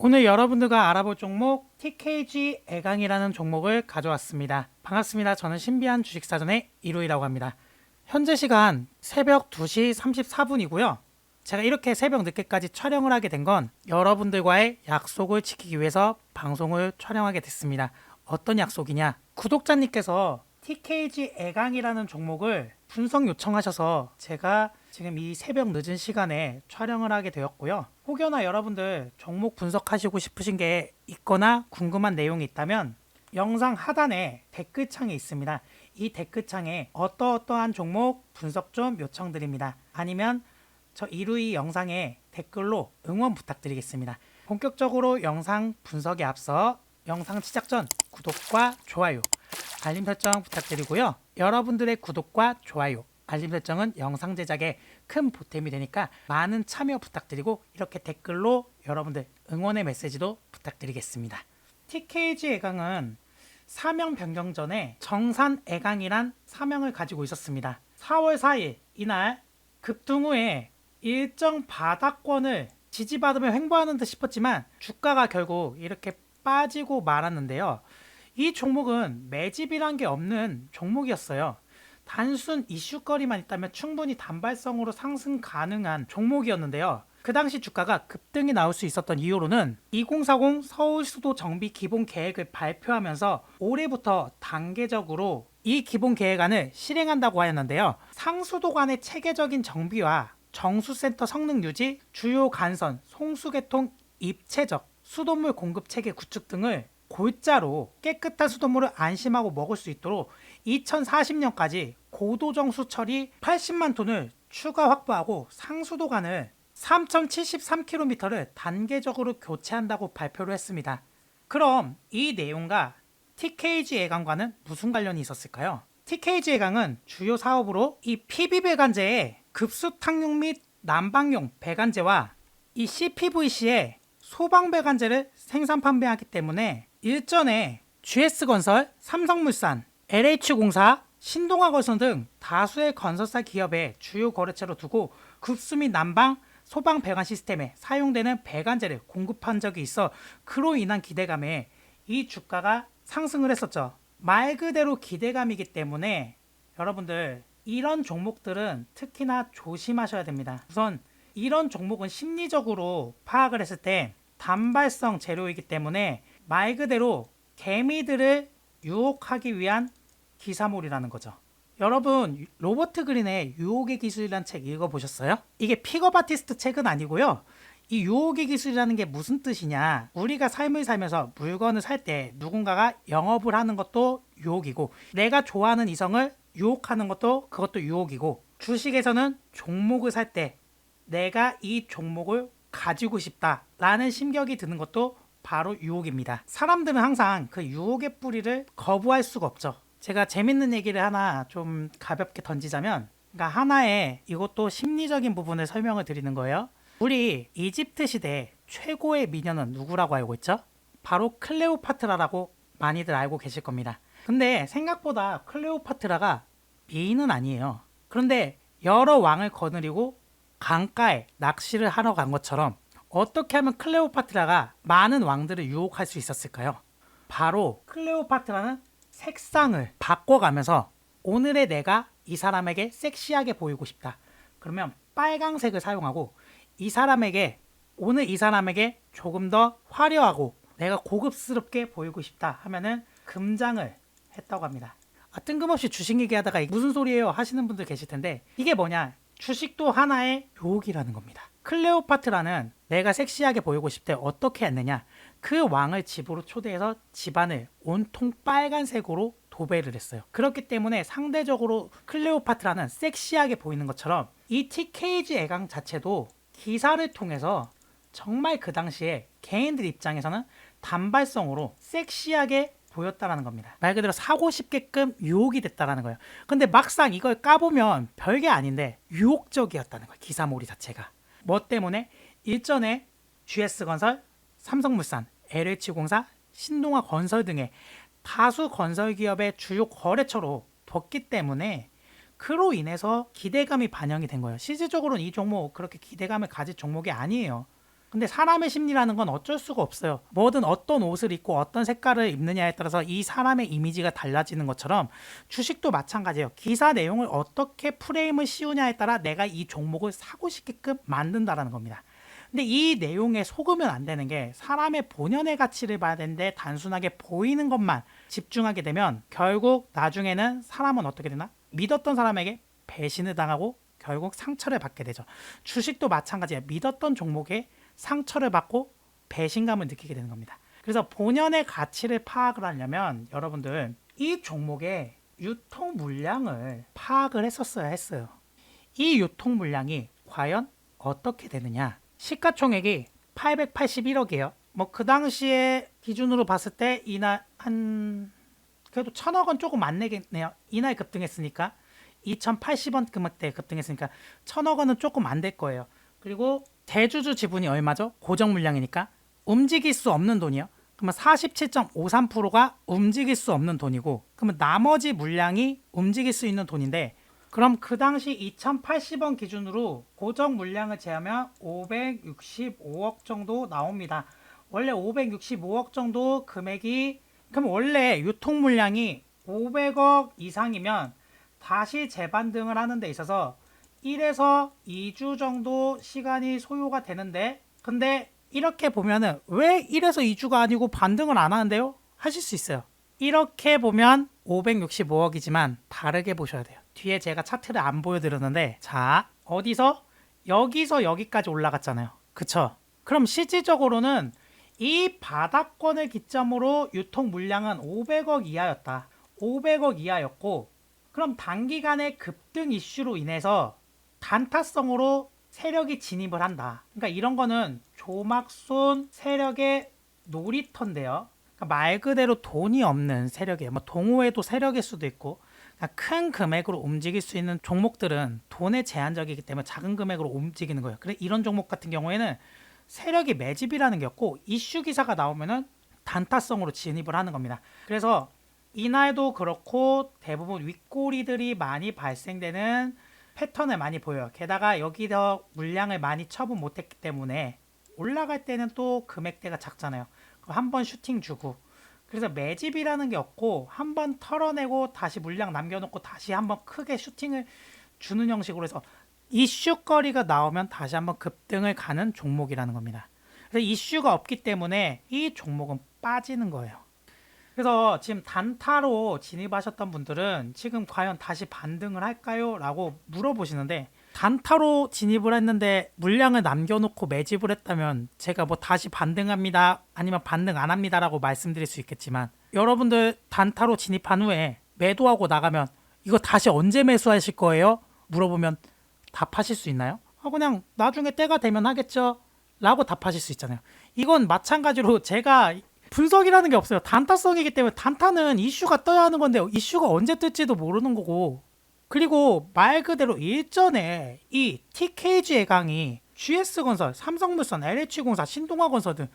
오늘 여러분들과 알아볼 종목 TKG 애강이라는 종목을 가져왔습니다. 반갑습니다. 저는 신비한 주식사전의 이루이라고 합니다. 현재 시간 새벽 2시 34분이고요. 제가 이렇게 새벽 늦게까지 촬영을 하게 된 건 여러분들과의 약속을 지키기 위해서 방송을 촬영하게 됐습니다. 어떤 약속이냐? 구독자님께서 TKG 애강이라는 종목을 분석 요청하셔서 제가 지금 이 새벽 늦은 시간에 촬영을 하게 되었고요. 혹여나 여러분들 종목 분석하시고 싶으신 게 있거나 궁금한 내용이 있다면 영상 하단에 댓글창에 있습니다. 이 댓글창에 어떠어떠한 종목 분석 좀 요청드립니다. 아니면 저 이루이 영상에 댓글로 응원 부탁드리겠습니다. 본격적으로 영상 분석에 앞서 영상 시작 전 구독과 좋아요, 알림 설정 부탁드리고요. 여러분들의 구독과 좋아요, 알림 설정은 영상 제작에 큰 보탬이 되니까 많은 참여 부탁드리고 이렇게 댓글로 여러분들 응원의 메시지도 부탁드리겠습니다. TKG 애강은 사명 변경 전에 정산 애강이란 사명을 가지고 있었습니다. 4월 4일 이날 급등 후에 일정 바닥권을 지지받으며 횡보하는 듯 싶었지만 주가가 결국 이렇게 빠지고 말았는데요. 이 종목은 매집이란 게 없는 종목이었어요. 단순 이슈거리만 있다면 충분히 단발성으로 상승 가능한 종목이었는데요. 그 당시 주가가 급등이 나올 수 있었던 이유로는 2040 서울수도 정비 기본 계획을 발표하면서 올해부터 단계적으로 이 기본 계획안을 실행한다고 하였는데요. 상수도 간의 체계적인 정비와 정수센터 성능 유지, 주요 간선, 송수계통 입체적, 수돗물 공급 체계 구축 등을 골자로 깨끗한 수돗물을 안심하고 먹을 수 있도록 2040년까지 고도정수 처리 80만 톤을 추가 확보하고 상수도관을 3073km를 단계적으로 교체한다고 발표를 했습니다. 그럼 이 내용과 TKG 애강과는 무슨 관련이 있었을까요? TKG 애강은 주요 사업으로 이 PB 배관제의 급수 탕용 및 난방용 배관제와 이 CPVC의 소방 배관제를 생산 판매하기 때문에 일전에 GS건설, 삼성물산, LH공사, 신동아건설 등 다수의 건설사 기업의 주요 거래처로 두고 급수 및 난방, 소방 배관 시스템에 사용되는 배관제를 공급한 적이 있어 그로 인한 기대감에 이 주가가 상승을 했었죠. 말 그대로 기대감이기 때문에 여러분들 이런 종목들은 특히나 조심하셔야 됩니다. 우선 이런 종목은 심리적으로 파악을 했을 때 단발성 재료이기 때문에 말 그대로 개미들을 유혹하기 위한 기사몰이라는 거죠. 여러분 로버트 그린의 유혹의 기술이라는 책 읽어보셨어요? 이게 픽업 아티스트 책은 아니고요. 이 유혹의 기술이라는 게 무슨 뜻이냐, 우리가 삶을 살면서 물건을 살 때 누군가가 영업을 하는 것도 유혹이고 내가 좋아하는 이성을 유혹하는 것도 그것도 유혹이고, 주식에서는 종목을 살 때 내가 이 종목을 가지고 싶다라는 심격이 드는 것도 바로 유혹입니다. 사람들은 항상 그 유혹의 뿌리를 거부할 수가 없죠. 제가 재밌는 얘기를 하나 좀 가볍게 던지자면, 그러니까 하나의 이것도 심리적인 부분을 설명을 드리는 거예요. 우리 이집트 시대 최고의 미녀는 누구라고 알고 있죠? 바로 클레오파트라라고 많이들 알고 계실 겁니다. 근데 생각보다 클레오파트라가 미인은 아니에요. 그런데 여러 왕을 거느리고 강가에 낚시를 하러 간 것처럼 어떻게 하면 클레오파트라가 많은 왕들을 유혹할 수 있었을까요? 바로 클레오파트라는 색상을 바꿔가면서 오늘의 내가 이 사람에게 섹시하게 보이고 싶다. 그러면 빨강색을 사용하고 오늘 이 사람에게 조금 더 화려하고 내가 고급스럽게 보이고 싶다 하면은 금장을 했다고 합니다. 뜬금없이 주식 얘기하다가 무슨 소리예요 하시는 분들 계실 텐데, 이게 뭐냐, 주식도 하나의 유혹이라는 겁니다. 클레오파트라는 내가 섹시하게 보이고 싶대 어떻게 했느냐, 그 왕을 집으로 초대해서 집안을 온통 빨간색으로 도배를 했어요. 그렇기 때문에 상대적으로 클레오파트라는 섹시하게 보이는 것처럼 이 TKG 애강 자체도 기사를 통해서 정말 그 당시에 개인들 입장에서는 단발성으로 섹시하게 보였다라는 겁니다. 말 그대로 사고 싶게끔 유혹이 됐다라는 거예요. 근데 막상 이걸 까보면 별게 아닌데 유혹적이었다는 거예요. 기사몰이 자체가. 뭐 때문에? 일전에 GS건설, 삼성물산, LH공사, 신동아건설 등의 다수 건설기업의 주요 거래처로 뒀기 때문에 그로 인해서 기대감이 반영이 된 거예요. 실질적으로는 이 종목 그렇게 기대감을 가질 종목이 아니에요. 근데 사람의 심리라는 건 어쩔 수가 없어요. 뭐든 어떤 옷을 입고 어떤 색깔을 입느냐에 따라서 이 사람의 이미지가 달라지는 것처럼 주식도 마찬가지예요. 기사 내용을 어떻게 프레임을 씌우냐에 따라 내가 이 종목을 사고 싶게끔 만든다라는 겁니다. 근데 이 내용에 속으면 안 되는 게 사람의 본연의 가치를 봐야 되는데 단순하게 보이는 것만 집중하게 되면 결국 나중에는 사람은 어떻게 되나? 믿었던 사람에게 배신을 당하고 결국 상처를 받게 되죠. 주식도 마찬가지예요. 믿었던 종목에 상처를 받고 배신감을 느끼게 되는 겁니다. 그래서 본연의 가치를 파악을 하려면 여러분들 이 종목의 유통 물량을 파악을 했었어야 했어요. 이 유통 물량이 과연 어떻게 되느냐? 시가총액이 881억이에요. 뭐 그 당시에 기준으로 봤을 때 이날 한 그래도 1,000억 원 조금 안 내겠네요. 이날 급등했으니까 2,080원 금액대 급등했으니까 1,000억 원은 조금 안 될 거예요. 그리고 대주주 지분이 얼마죠? 고정 물량이니까 움직일 수 없는 돈이요. 그러면 47.53%가 움직일 수 없는 돈이고, 그러면 나머지 물량이 움직일 수 있는 돈인데, 그럼 그 당시 2,080원 기준으로 고정 물량을 제하면 565억 정도 나옵니다. 원래 565억 정도 금액이, 그럼 원래 유통 물량이 500억 이상이면 다시 재반등을 하는 데 있어서 1에서 2주 정도 시간이 소요가 되는데, 근데 이렇게 보면은 왜 1에서 2주가 아니고 반등을 안 하는데요? 하실 수 있어요. 이렇게 보면 565억이지만 다르게 보셔야 돼요. 뒤에 제가 차트를 안 보여드렸는데, 자, 어디서? 여기서 여기까지 올라갔잖아요. 그쵸? 그럼 실질적으로는 이 바닥권을 기점으로 유통 물량은 500억 이하였다. 500억 이하였고, 그럼 단기간의 급등 이슈로 인해서 단타성으로 세력이 진입을 한다. 그러니까 이런 거는 조막손 세력의 놀이터인데요. 그러니까 말 그대로 돈이 없는 세력이에요. 뭐 동호회도 세력일 수도 있고, 그러니까 큰 금액으로 움직일 수 있는 종목들은 돈에 제한적이기 때문에 작은 금액으로 움직이는 거예요. 그래 이런 종목 같은 경우에는 세력이 매집이라는 게 없고 이슈 기사가 나오면은 단타성으로 진입을 하는 겁니다. 그래서 이날도 그렇고 대부분 윗꼬리들이 많이 발생되는 패턴을 많이 보여요. 게다가 여기서 물량을 많이 처분 못했기 때문에 올라갈 때는 또 금액대가 작잖아요. 한 번 슈팅 주고, 그래서 매집이라는 게 없고 한 번 털어내고 다시 물량 남겨놓고 다시 한번 크게 슈팅을 주는 형식으로 해서 이슈거리가 나오면 다시 한번 급등을 가는 종목이라는 겁니다. 그래서 이슈가 없기 때문에 이 종목은 빠지는 거예요. 그래서 지금 단타로 진입하셨던 분들은 지금 과연 다시 반등을 할까요? 라고 물어보시는데, 단타로 진입을 했는데 물량을 남겨놓고 매집을 했다면 제가 뭐 다시 반등합니다 아니면 반등 안 합니다 라고 말씀드릴 수 있겠지만, 여러분들 단타로 진입한 후에 매도하고 나가면 이거 다시 언제 매수하실 거예요? 물어보면 답하실 수 있나요? 그냥 나중에 때가 되면 하겠죠 라고 답하실 수 있잖아요. 이건 마찬가지로 제가 분석이라는 게 없어요. 단타성이기 때문에 단타는 이슈가 떠야 하는 건데 이슈가 언제 뜰지도 모르는 거고, 그리고 말 그대로 일전에 이 TKG 애강이 GS건설, 삼성물산, LH공사, 신동아건설 등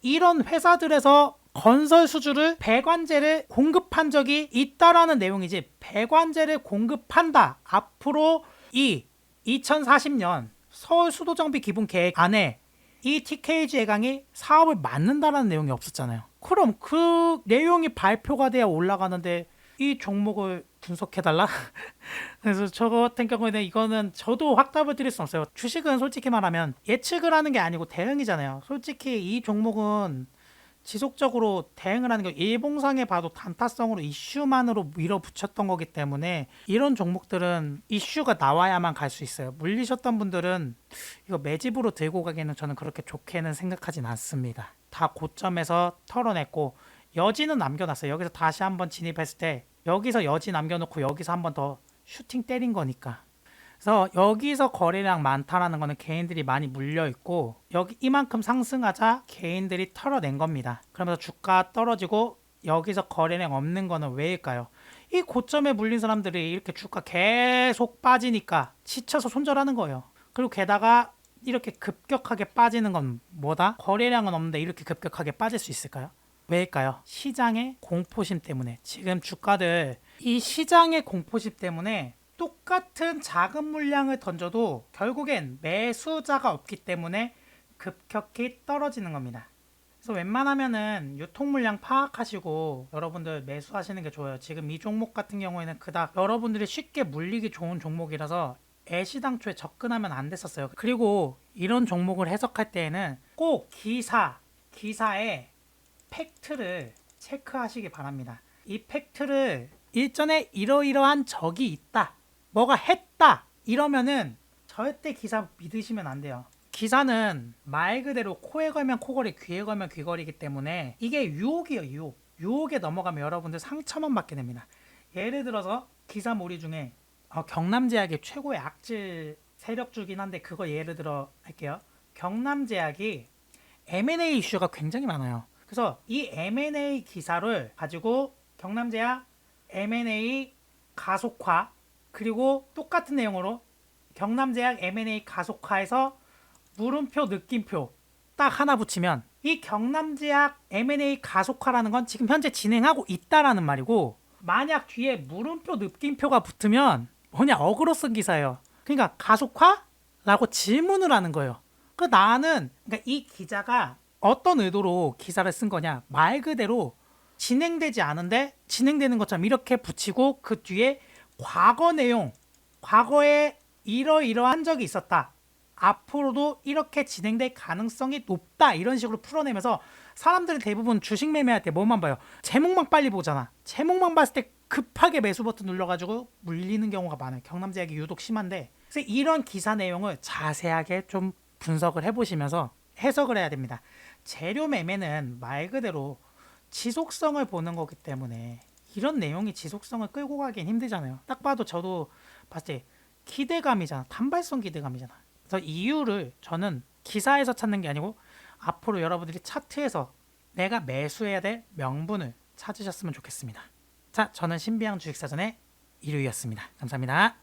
이런 회사들에서 건설 수주를 배관제를 공급한 적이 있다라는 내용이지, 배관제를 공급한다 앞으로 이 2040년 서울 수도정비 기본 계획 안에 이 TKG 애강이 사업을 맡는다라는 내용이 없었잖아요. 그럼 그 내용이 발표가 돼야 올라가는데 이 종목을 분석해달라? 그래서 저 같은 경우에는 이거는 저도 확답을 드릴 수 없어요. 주식은 솔직히 말하면 예측을 하는 게 아니고 대응이잖아요. 솔직히 이 종목은 지속적으로 대응을 하는 게 일봉상에 봐도 단타성으로 이슈만으로 밀어붙였던 거기 때문에 이런 종목들은 이슈가 나와야만 갈 수 있어요. 물리셨던 분들은 이거 매집으로 들고 가기에는 저는 그렇게 좋게는 생각하진 않습니다. 다 고점에서 털어냈고 여지는 남겨놨어요. 여기서 다시 한번 진입했을 때 여기서 여지 남겨놓고 여기서 한번 더 슈팅 때린 거니까. 그래서 여기서 거래량 많다라는 거는 개인들이 많이 물려있고, 여기 이만큼 상승하자 개인들이 털어낸 겁니다. 그러면서 주가 떨어지고 여기서 거래량 없는 거는 왜일까요? 이 고점에 물린 사람들이 이렇게 주가 계속 빠지니까 지쳐서 손절하는 거예요. 그리고 게다가 이렇게 급격하게 빠지는 건 뭐다? 거래량은 없는데 이렇게 급격하게 빠질 수 있을까요? 왜일까요? 시장의 공포심 때문에. 지금 주가들 이 시장의 공포심 때문에 똑같은 작은 물량을 던져도 결국엔 매수자가 없기 때문에 급격히 떨어지는 겁니다. 그래서 웬만하면은 유통 물량 파악하시고 여러분들 매수하시는 게 좋아요. 지금 이 종목 같은 경우에는 그닥 여러분들이 쉽게 물리기 좋은 종목이라서 애시당초에 접근하면 안 됐었어요. 그리고 이런 종목을 해석할 때에는 꼭 기사의 팩트를 체크하시기 바랍니다. 이 팩트를 일전에 이러이러한 적이 있다, 뭐가 했다 이러면은 절대 기사 믿으시면 안 돼요. 기사는 말 그대로 코에 걸면 코걸이, 귀에 걸면 귀걸이기 때문에 이게 유혹이에요. 유혹에 넘어가면 여러분들 상처만 받게 됩니다. 예를 들어서 기사몰이 중에 경남제약이 최고의 악질 세력주긴 한데 그거 예를 들어 할게요. 경남제약이 M&A 이슈가 굉장히 많아요. 그래서 이 M&A 기사를 가지고 경남제약 M&A 가속화, 그리고 똑같은 내용으로 경남제약 M&A 가속화에서 물음표 느낌표 딱 하나 붙이면 이 경남제약 M&A 가속화라는 건 지금 현재 진행하고 있다라는 말이고, 만약 뒤에 물음표 느낌표가 붙으면 뭐냐, 어그로 쓴 기사예요. 그러니까 가속화라고 질문을 하는 거예요. 그러니까 이 기자가 어떤 의도로 기사를 쓴 거냐, 말 그대로 진행되지 않은데 진행되는 것처럼 이렇게 붙이고 그 뒤에 과거 내용, 과거에 이러이러한 적이 있었다, 앞으로도 이렇게 진행될 가능성이 높다, 이런 식으로 풀어내면서 사람들은 대부분 주식 매매할 때 뭐만 봐요? 제목만 빨리 보잖아. 제목만 봤을 때 급하게 매수 버튼 눌러가지고 물리는 경우가 많아요. 경남제약이 유독 심한데, 그래서 이런 기사 내용을 자세하게 좀 분석을 해보시면서 해석을 해야 됩니다. 재료 매매는 말 그대로 지속성을 보는 거기 때문에 이런 내용이 지속성을 끌고 가긴 힘들잖아요. 딱 봐도 저도 봤을 때 기대감이잖아. 단발성 기대감이잖아. 그래서 이유를 저는 기사에서 찾는 게 아니고 앞으로 여러분들이 차트에서 내가 매수해야 될 명분을 찾으셨으면 좋겠습니다. 자, 저는 신비한 주식사전의 이루이였습니다. 감사합니다.